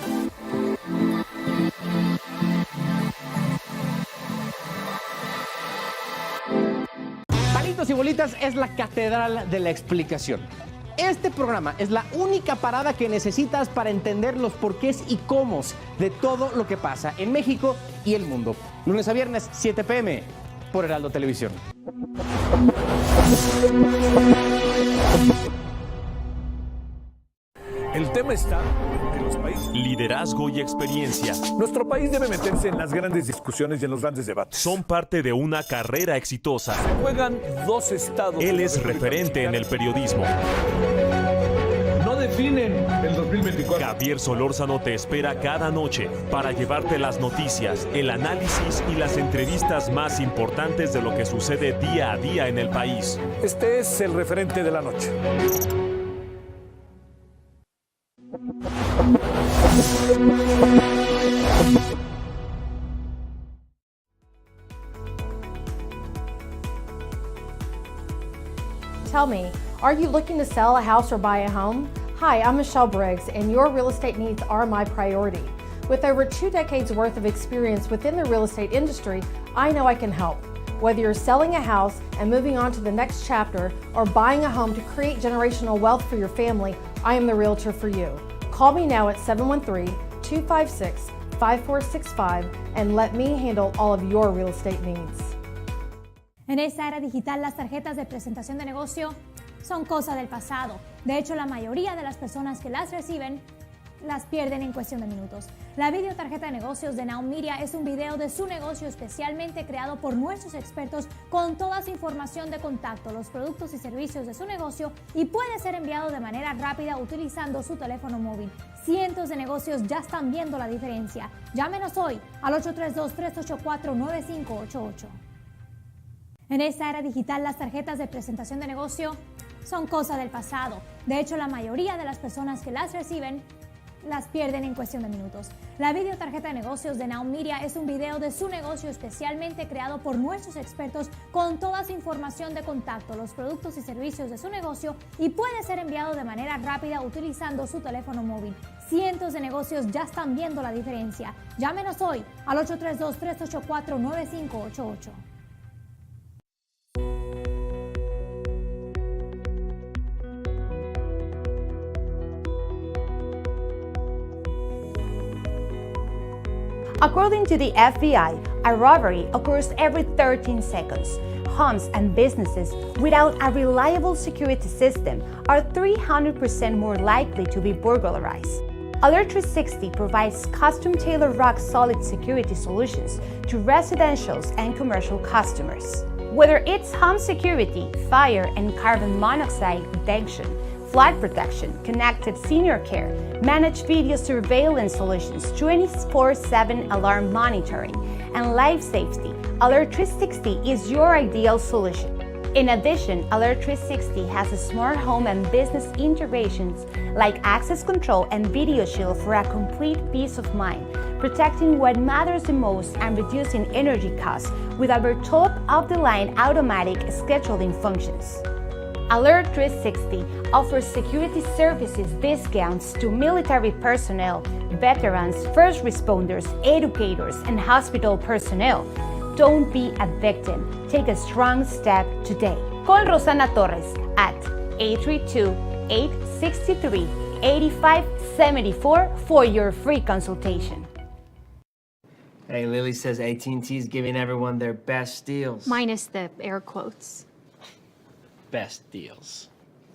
Palitos y Bolitas es la catedral de la explicación. Este programa es la única parada que necesitas para entender los porqués y cómo de todo lo que pasa en México y el mundo. Lunes a viernes, 7 p.m. por Heraldo Televisión. El tema está en los países. Liderazgo y experiencia. Nuestro país debe meterse en las grandes discusiones y en los grandes debates. Son parte de una carrera exitosa. Se juegan 2 estados. Él es referente en el periodismo. No definen el 2024. Javier Solórzano te espera cada noche para llevarte las noticias, el análisis y las entrevistas más importantes de lo que sucede día a día en el país. Este es el referente de la noche. Tell me, are you looking to sell a house or buy a home? Hi, I'm Michelle Briggs, and your real estate needs are my priority. With over 2 decades worth of experience within the real estate industry, I know I can help. Whether you're selling a house and moving on to the next chapter or buying a home to create generational wealth for your family, I am the realtor for you. Call me now at 713-256-5465 and let me handle all of your real estate needs. En esta era digital, las tarjetas de presentación de negocio son cosa del pasado. De hecho, la mayoría de las personas que las reciben las pierden en cuestión de minutos. La videotarjeta de negocios de Now Media es un video de su negocio especialmente creado por nuestros expertos con toda su información de contacto, los productos y servicios de su negocio, y puede ser enviado de manera rápida utilizando su teléfono móvil. Cientos de negocios ya están viendo la diferencia. Llámenos hoy al 832-384-9588. En esta era digital, las tarjetas de presentación de negocio son cosa del pasado. De hecho, la mayoría de las personas que las reciben las pierden en cuestión de minutos. La videotarjeta de negocios de Now Media es un video de su negocio especialmente creado por nuestros expertos con toda su información de contacto, los productos y servicios de su negocio y puede ser enviado de manera rápida utilizando su teléfono móvil. Cientos de negocios ya están viendo la diferencia. Llámenos hoy al 832-384-9588. According to the FBI, a robbery occurs every 13 seconds. Homes and businesses without a reliable security system are 300% more likely to be burglarized. Alert 360 provides custom-tailored rock-solid security solutions to residential and commercial customers. Whether it's home security, fire and carbon monoxide detection, flood protection, connected senior care, managed video surveillance solutions, 24/7 alarm monitoring, and life safety, Alert 360 is your ideal solution. In addition, Alert 360 has smart home and business integrations like access control and video shield for a complete peace of mind, protecting what matters the most and reducing energy costs with our top-of-the-line automatic scheduling functions. Alert 360 offers security services discounts to military personnel, veterans, first responders, educators, and hospital personnel. Don't be a victim. Take a strong step today. Call Rosana Torres at 832-863-8574 for your free consultation. Hey, Lily says AT&T is giving everyone their best deals. Minus the air quotes. Best deals.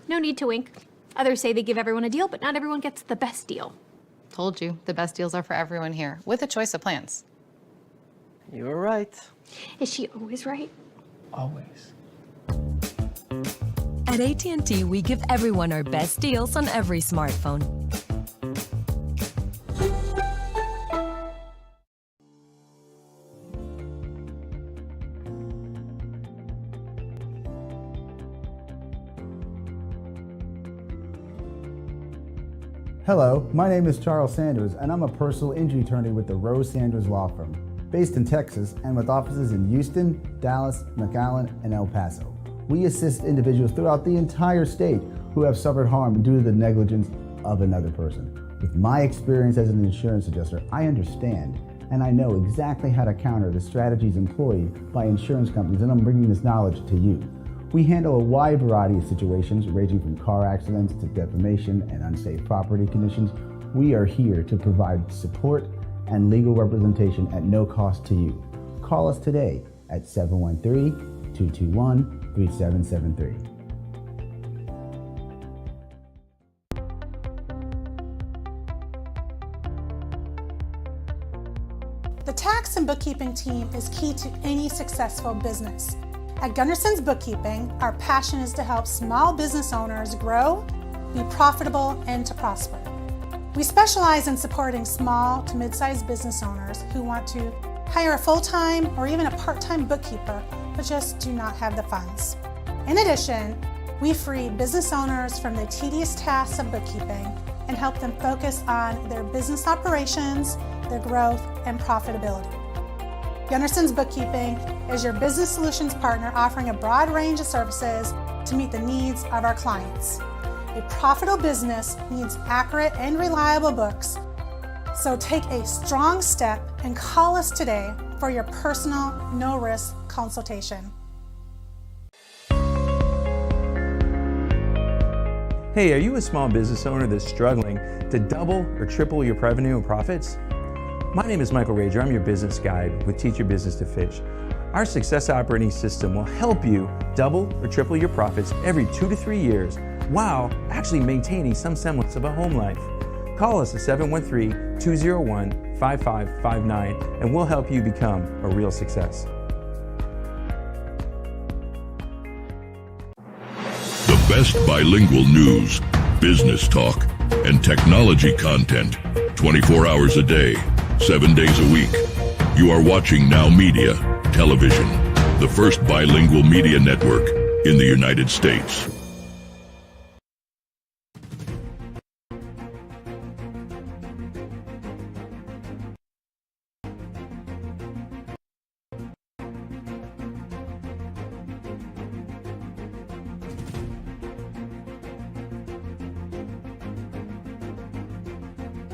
No need to wink. Others say they give everyone a deal, but not everyone gets the best deal. Told you, the best deals are for everyone here, with a choice of plans. You were right. Is she always right? Always. At AT&T, we give everyone our best deals on every smartphone. Hello, my name is Charles Sanders, and I'm a personal injury attorney with the Rose Sanders Law Firm, based in Texas and with offices in Houston, Dallas, McAllen, and El Paso. We assist individuals throughout the entire state who have suffered harm due to the negligence of another person. With my experience as an insurance adjuster, I understand and I know exactly how to counter the strategies employed by insurance companies, and I'm bringing this knowledge to you. We handle a wide variety of situations ranging from car accidents to defamation and unsafe property conditions. We are here to provide support and legal representation at no cost to you. Call us today at 713-221-3773. The tax and bookkeeping team is key to any successful business. At Gunderson's Bookkeeping, our passion is to help small business owners grow, be profitable, and to prosper. We specialize in supporting small to mid-sized business owners who want to hire a full-time or even a part-time bookkeeper, but just do not have the funds. In addition, we free business owners from the tedious tasks of bookkeeping and help them focus on their business operations, their growth, and profitability. Gunderson's Bookkeeping is your business solutions partner offering a broad range of services to meet the needs of our clients. A profitable business needs accurate and reliable books, so take a strong step and call us today for your personal, no-risk consultation. Hey, are you a small business owner that's struggling to double or triple your revenue and profits? My name is Michael Rager. I'm your business guide with Teach Your Business to Fish. Our success operating system will help you double or triple your profits every 2 to 3 years while actually maintaining some semblance of a home life. Call us at 713-201-5559 and we'll help you become a real success. The best bilingual news, business talk, and technology content 24 hours a day, 7 days a week. You are watching Now Media Television, the first bilingual media network in the United States.